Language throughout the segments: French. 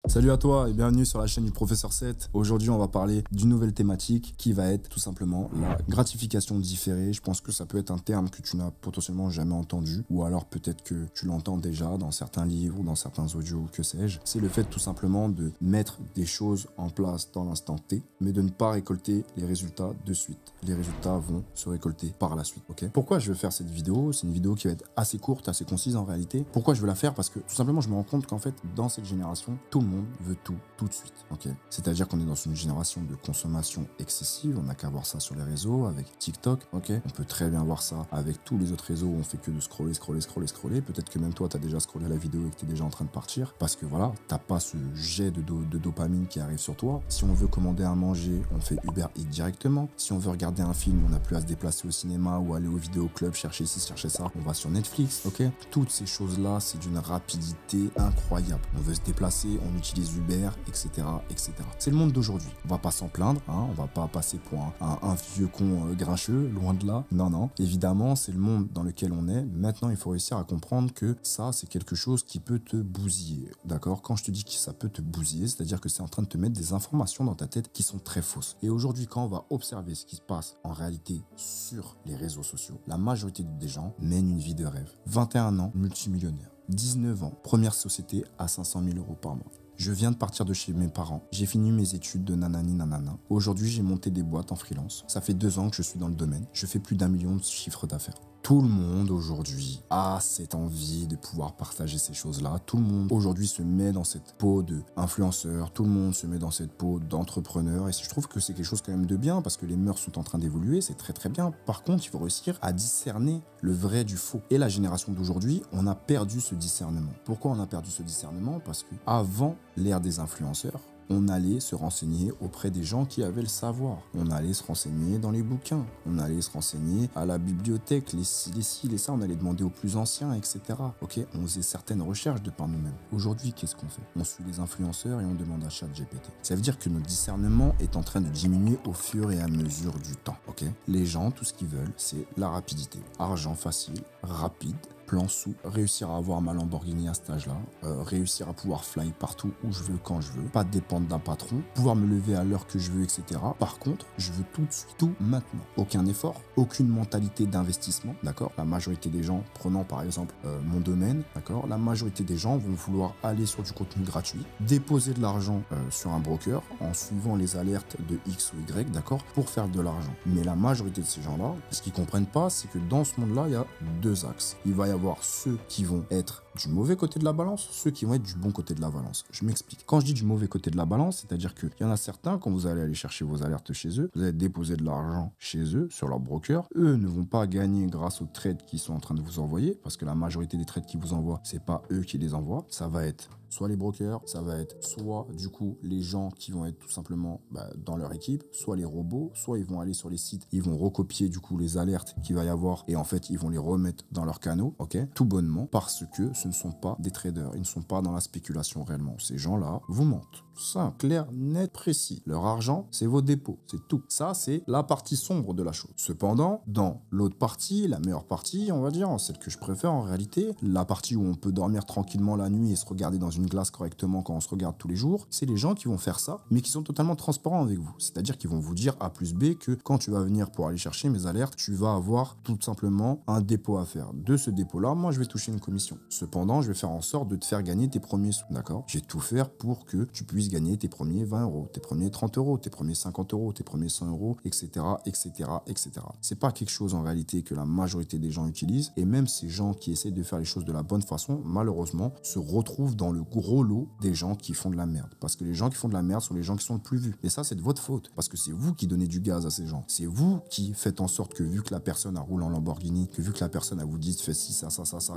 Salut à toi et bienvenue sur la chaîne du Professeur 7. Aujourd'hui, on va parler d'une nouvelle thématique qui va être tout simplement la gratification différée. Je pense que ça peut être un terme que tu n'as potentiellement jamais entendu ou alors peut-être que tu l'entends déjà dans certains livres ou dans certains audios ou que sais-je. C'est le fait tout simplement de mettre des choses en place dans l'instant T, mais de ne pas récolter les résultats de suite. Les résultats vont se récolter par la suite, ok? Pourquoi je veux faire cette vidéo? C'est une vidéo qui va être assez courte, assez concise en réalité. Pourquoi je veux la faire? Parce que tout simplement, je me rends compte qu'en fait, dans cette génération, tout le monde veut tout de suite, ok? C'est-à-dire qu'on est dans une génération de consommation excessive, on n'a qu'à voir ça sur les réseaux, avec TikTok, ok? On peut très bien voir ça avec tous les autres réseaux où on fait que de scroller. Peut-être que même toi, tu as déjà scrollé la vidéo et que tu es déjà en train de partir, parce que voilà, t'as pas ce jet de dopamine qui arrive sur toi. Si on veut commander à manger, on fait Uber Eats directement. Si on veut regarder un film, on n'a plus à se déplacer au cinéma ou aller au vidéoclub, chercher ci, chercher ça, on va sur Netflix, ok? Toutes ces choses-là, c'est d'une rapidité incroyable. On veut se déplacer, on utilise Uber, etc., etc. C'est le monde d'aujourd'hui. On va pas s'en plaindre, hein, on va pas passer pour un vieux con grincheux, loin de là. Non, non. Évidemment, c'est le monde dans lequel on est. Maintenant, il faut réussir à comprendre que ça, c'est quelque chose qui peut te bousiller. D'accord? Quand je te dis que ça peut te bousiller, c'est-à-dire que c'est en train de te mettre des informations dans ta tête qui sont très fausses. Et aujourd'hui, quand on va observer ce qui se passe en réalité sur les réseaux sociaux, la majorité des gens mènent une vie de rêve. 21 ans, multimillionnaire. 19 ans, première société à 500 000 € par mois. Je viens de partir de chez mes parents. J'ai fini mes études de nanani nanana. Aujourd'hui, j'ai monté des boîtes en freelance. Ça fait 2 ans que je suis dans le domaine. Je fais plus d'1 million de chiffre d'affaires. Tout le monde aujourd'hui a cette envie de pouvoir partager ces choses-là. Tout le monde aujourd'hui se met dans cette peau d'influenceur. Tout le monde se met dans cette peau d'entrepreneur. Et je trouve que c'est quelque chose quand même de bien parce que les mœurs sont en train d'évoluer. C'est très très bien. Par contre, il faut réussir à discerner le vrai du faux. Et la génération d'aujourd'hui, on a perdu ce discernement. Pourquoi on a perdu ce discernement? Parce que avant l'ère des influenceurs, on allait se renseigner auprès des gens qui avaient le savoir. On allait se renseigner dans les bouquins. On allait se renseigner à la bibliothèque, les ci, les ça. On allait demander aux plus anciens, etc. Ok, on faisait certaines recherches de par nous-mêmes. Aujourd'hui, qu'est-ce qu'on fait? On suit les influenceurs et on demande à ChatGPT. Ça veut dire que notre discernement est en train de diminuer au fur et à mesure du temps. Ok, les gens, tout ce qu'ils veulent, c'est la rapidité. Argent facile, rapide, plan sous, réussir à avoir ma Lamborghini à cet âge-là, réussir à pouvoir fly partout où je veux, quand je veux, pas dépendre d'un patron, pouvoir me lever à l'heure que je veux, etc. Par contre, je veux tout de suite, tout maintenant. Aucun effort, aucune mentalité d'investissement, d'accord? La majorité des gens, prenant par exemple mon domaine, d'accord? La majorité des gens vont vouloir aller sur du contenu gratuit, déposer de l'argent sur un broker en suivant les alertes de X ou Y, d'accord? Pour faire de l'argent. Mais la majorité de ces gens-là, ce qu'ils comprennent pas, c'est que dans ce monde-là, il y a 2 axes. Il va y avoir ceux qui vont être du mauvais côté de la balance, ceux qui vont être du bon côté de la balance. Je m'explique. Quand je dis du mauvais côté de la balance, c'est-à-dire qu'il y en a certains, quand vous allez aller chercher vos alertes chez eux, vous allez déposer de l'argent chez eux, sur leur broker. Eux ne vont pas gagner grâce aux trades qu'ils sont en train de vous envoyer, parce que la majorité des trades qu'ils vous envoient, c'est pas eux qui les envoient. Ça va être soit les brokers, ça va être soit du coup les gens qui vont être tout simplement dans leur équipe, soit les robots, soit ils vont aller sur les sites, ils vont recopier du coup les alertes qu'il va y avoir et en fait ils vont les remettre dans leurs canaux, ok, tout bonnement, parce que ce ne sont pas des traders, ils ne sont pas dans la spéculation réellement. Ces gens-là vous mentent. Simple, clair, net, précis. Leur argent, c'est vos dépôts, c'est tout. Ça, c'est la partie sombre de la chose. Cependant, dans l'autre partie, la meilleure partie, on va dire, celle que je préfère en réalité, la partie où on peut dormir tranquillement la nuit et se regarder dans une glace correctement quand on se regarde tous les jours, c'est les gens qui vont faire ça, mais qui sont totalement transparents avec vous. C'est-à-dire qu'ils vont vous dire A plus B que quand tu vas venir pour aller chercher mes alertes, tu vas avoir tout simplement un dépôt à faire. De ce dépôt-là, moi, je vais toucher une commission. Cependant, je vais faire en sorte de te faire gagner tes premiers sous, d'accord? Je vais tout faire pour que tu puisses gagner tes premiers 20 €, tes premiers 30 €, tes premiers 50 €, tes premiers 100 €, etc., etc., etc. C'est pas quelque chose en réalité que la majorité des gens utilisent, et même ces gens qui essaient de faire les choses de la bonne façon, malheureusement, se retrouvent dans le gros lot des gens qui font de la merde. Parce que les gens qui font de la merde sont les gens qui sont le plus vus. Et ça, c'est de votre faute. Parce que c'est vous qui donnez du gaz à ces gens. C'est vous qui faites en sorte que vu que la personne a roulé en Lamborghini, que vu que la personne a vous dit fais ci, ça,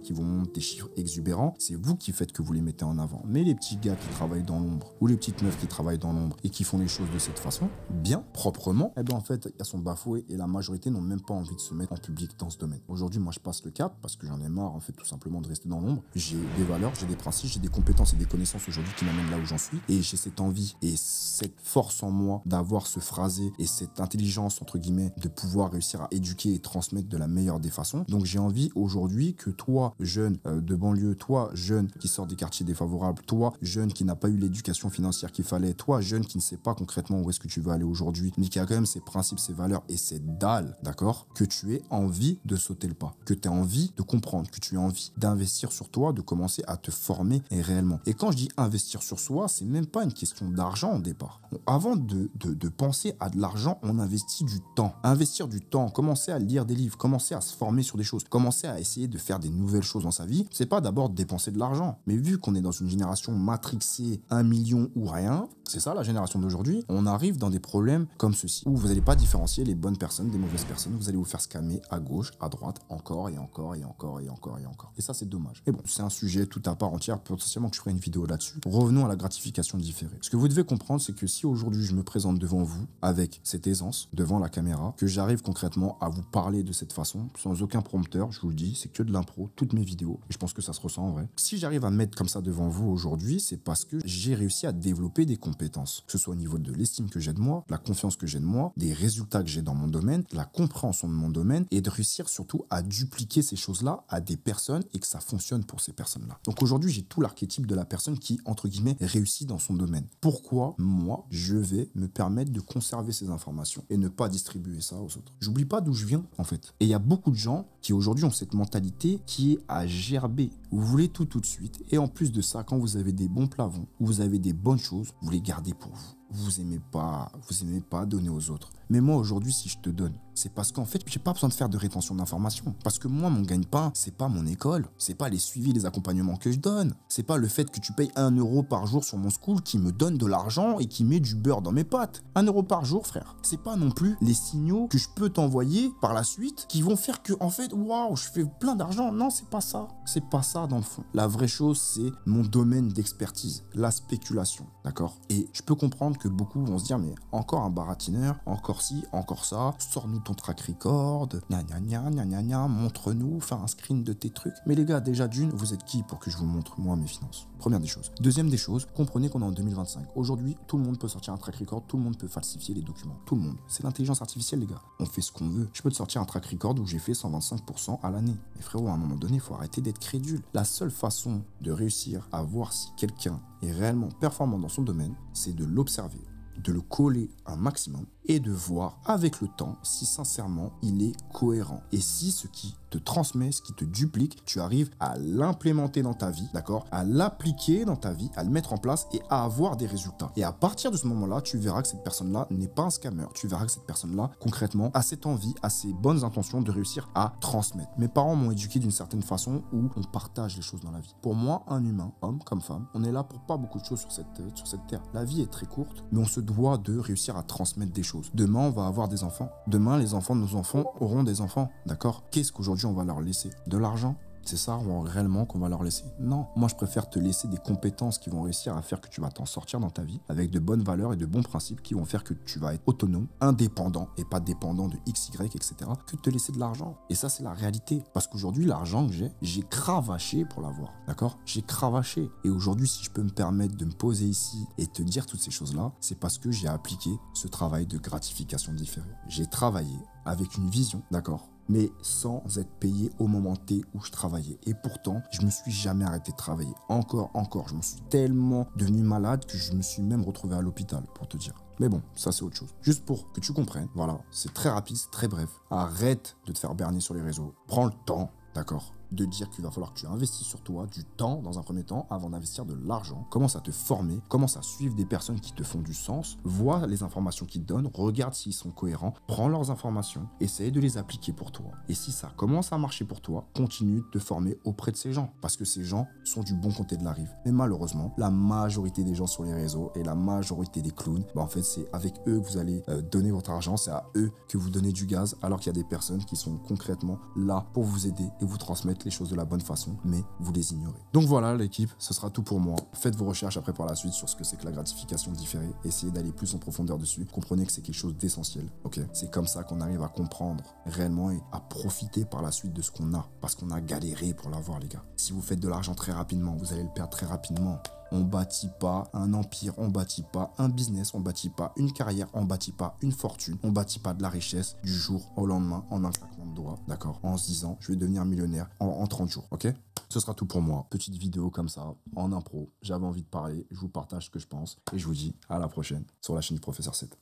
qui vont monter des chiffres exubérants, c'est vous qui faites que vous les mettez en avant. Mais les petits gars qui travaillent dans l'ombre, ou les petites meufs qui travaillent dans l'ombre et qui font les choses de cette façon, bien, proprement, eh bien en fait, elles sont bafouées et la majorité n'ont même pas envie de se mettre en public dans ce domaine. Aujourd'hui, moi, je passe le cap parce que j'en ai marre, en fait, tout simplement de rester dans l'ombre. J'ai des valeurs, j'ai des principes, j'ai des compétences et des connaissances aujourd'hui qui m'amènent là où j'en suis et j'ai cette envie et cette force en moi d'avoir ce phrasé et cette intelligence, entre guillemets, de pouvoir réussir à éduquer et transmettre de la meilleure des façons. Donc, j'ai envie aujourd'hui que toi, jeune de banlieue, toi, jeune qui sort des quartiers défavorables, toi, jeune qui n'a pas eu l'éducation financière qu'il fallait, toi, jeune qui ne sait pas concrètement où est-ce que tu veux aller aujourd'hui, mais qui a quand même ses principes, ses valeurs et ses dalles, d'accord, que tu aies envie de sauter le pas, que tu aies envie de comprendre, que tu aies envie d'investir sur toi, de commencer à te former réellement. Et quand je dis investir sur soi, c'est même pas une question d'argent au départ. Avant de penser à de l'argent, on investit du temps. Investir du temps, commencer à lire des livres, commencer à se former sur des choses, commencer à essayer de faire des nouvelles choses dans sa vie, c'est pas d'abord dépenser de l'argent. Mais vu qu'on est dans une génération matrixée, 1 million ou rien, c'est ça la génération d'aujourd'hui, on arrive dans des problèmes comme ceci, où vous n'allez pas différencier les bonnes personnes des mauvaises personnes, vous allez vous faire scammer à gauche, à droite, encore et encore et encore et encore et encore. Et ça, c'est dommage. Mais bon, c'est un sujet tout à part entière, potentiellement que je ferai une vidéo là-dessus. Revenons à la gratification différée. Ce que vous devez comprendre, c'est que si aujourd'hui je me présente devant vous avec cette aisance, devant la caméra, que j'arrive concrètement à vous parler de cette façon, sans aucun prompteur, je vous le dis, c'est que de l'impro, toutes mes vidéos, et je pense que ça se ressent en vrai. Si j'arrive à me mettre comme ça devant vous aujourd'hui, c'est parce que j'ai réussi à développer des compétences, que ce soit au niveau de l'estime que j'ai de moi, la confiance que j'ai de moi, des résultats que j'ai dans mon domaine, la compréhension de mon domaine, et de réussir surtout à dupliquer ces choses-là à des personnes et que ça fonctionne pour ces personnes-là. Donc aujourd'hui, j'ai tout l'archétype de la personne qui, entre guillemets, réussit dans son domaine. Pourquoi moi, je vais me permettre de conserver ces informations et ne pas distribuer ça aux autres? J'oublie pas d'où je viens, en fait. Et il y a beaucoup de gens qui aujourd'hui ont cette mentalité qui est à gerber. Vous voulez tout de suite. Et en plus de ça, quand vous avez des bons plavons, ou vous avez des bonnes choses, vous les gardez pour vous. Vous aimez pas donner aux autres. Mais moi, aujourd'hui, si je te donne, c'est parce qu'en fait, j'ai pas besoin de faire de rétention d'informations. Parce que moi, mon gagne-pain, c'est pas mon école. C'est pas les suivis, les accompagnements que je donne. C'est pas le fait que tu payes 1 euro par jour sur mon school qui me donne de l'argent et qui met du beurre dans mes pâtes. 1 euro par jour, frère. C'est pas non plus les signaux que je peux t'envoyer par la suite qui vont faire que, en fait, waouh, je fais plein d'argent. Non, c'est pas ça. C'est pas ça, dans le fond. La vraie chose, c'est mon domaine d'expertise, la spéculation. D'accord? Et je peux comprendre que beaucoup vont se dire, mais encore un baratineur, encore ci, encore ça, sors-nous ton track record, gna gna gna gna gna gna, montre-nous, fais un screen de tes trucs. Mais les gars, déjà d'une, vous êtes qui pour que je vous montre, moi, mes finances? Première des choses. Deuxième des choses, comprenez qu'on est en 2025. Aujourd'hui, tout le monde peut sortir un track record, tout le monde peut falsifier les documents. Tout le monde. C'est l'intelligence artificielle, les gars. On fait ce qu'on veut. Je peux te sortir un track record où j'ai fait 125% à l'année. Mais frérot, à un moment donné, il faut arrêter d'être crédule. La seule façon de réussir à voir si quelqu'un est réellement performant dans son domaine, c'est de l'observer, de le coller un maximum et de voir avec le temps si sincèrement il est cohérent. Et si ce qui te transmet, ce qui te duplique, tu arrives à l'implémenter dans ta vie, d'accord? À l'appliquer dans ta vie, à le mettre en place et à avoir des résultats. Et à partir de ce moment-là, tu verras que cette personne-là n'est pas un scammer. Tu verras que cette personne-là, concrètement, a cette envie, a ces bonnes intentions de réussir à transmettre. Mes parents m'ont éduqué d'une certaine façon où on partage les choses dans la vie. Pour moi, un humain, homme comme femme, on est là pour pas beaucoup de choses sur cette terre. La vie est très courte, mais on se doit de réussir à transmettre des choses. Demain, on va avoir des enfants. Demain, les enfants de nos enfants auront des enfants, d'accord? Qu'est-ce qu'aujourd'hui on va leur laisser? De l'argent? C'est ça réellement qu'on va leur laisser? Non, moi je préfère te laisser des compétences qui vont réussir à faire que tu vas t'en sortir dans ta vie avec de bonnes valeurs et de bons principes qui vont faire que tu vas être autonome, indépendant et pas dépendant de X, Y, etc. que de te laisser de l'argent. Et ça c'est la réalité. Parce qu'aujourd'hui l'argent que j'ai cravaché pour l'avoir, d'accord? J'ai cravaché. Et aujourd'hui si je peux me permettre de me poser ici et te dire toutes ces choses-là, c'est parce que j'ai appliqué ce travail de gratification différée. J'ai travaillé avec une vision, d'accord? Mais sans être payé au moment T où je travaillais. Et pourtant, je me suis jamais arrêté de travailler. Encore. Je me suis tellement devenu malade que je me suis même retrouvé à l'hôpital, pour te dire. Mais bon, ça c'est autre chose. Juste pour que tu comprennes, voilà, c'est très rapide, c'est très bref. Arrête de te faire berner sur les réseaux. Prends le temps, d'accord, de dire qu'il va falloir que tu investisses sur toi du temps dans un premier temps avant d'investir de l'argent. Commence à te former, commence à suivre des personnes qui te font du sens, vois les informations qu'ils te donnent, regarde s'ils sont cohérents, prends leurs informations, essaye de les appliquer pour toi. Et si ça commence à marcher pour toi, continue de te former auprès de ces gens parce que ces gens sont du bon côté de la rive. Mais malheureusement, la majorité des gens sur les réseaux et la majorité des clowns, en fait c'est avec eux que vous allez donner votre argent, c'est à eux que vous donnez du gaz alors qu'il y a des personnes qui sont concrètement là pour vous aider et vous transmettre les choses de la bonne façon, mais vous les ignorez. Donc voilà l'équipe, ce sera tout pour moi. Faites vos recherches après par la suite sur ce que c'est que la gratification différée. Essayez d'aller plus en profondeur dessus. Comprenez que c'est quelque chose d'essentiel. Ok, c'est comme ça qu'on arrive à comprendre réellement et à profiter par la suite de ce qu'on a, parce qu'on a galéré pour l'avoir, les gars. Si vous faites de l'argent très rapidement, vous allez le perdre très rapidement. On bâtit pas un empire, on bâtit pas un business, on bâtit pas une carrière, on bâtit pas une fortune, on bâtit pas de la richesse du jour au lendemain en un claquement de doigts, d'accord? En se disant, je vais devenir millionnaire en 30 jours, ok? Ce sera tout pour moi. Petite vidéo comme ça, en impro. J'avais envie de parler, je vous partage ce que je pense et je vous dis à la prochaine sur la chaîne du Professeur 7.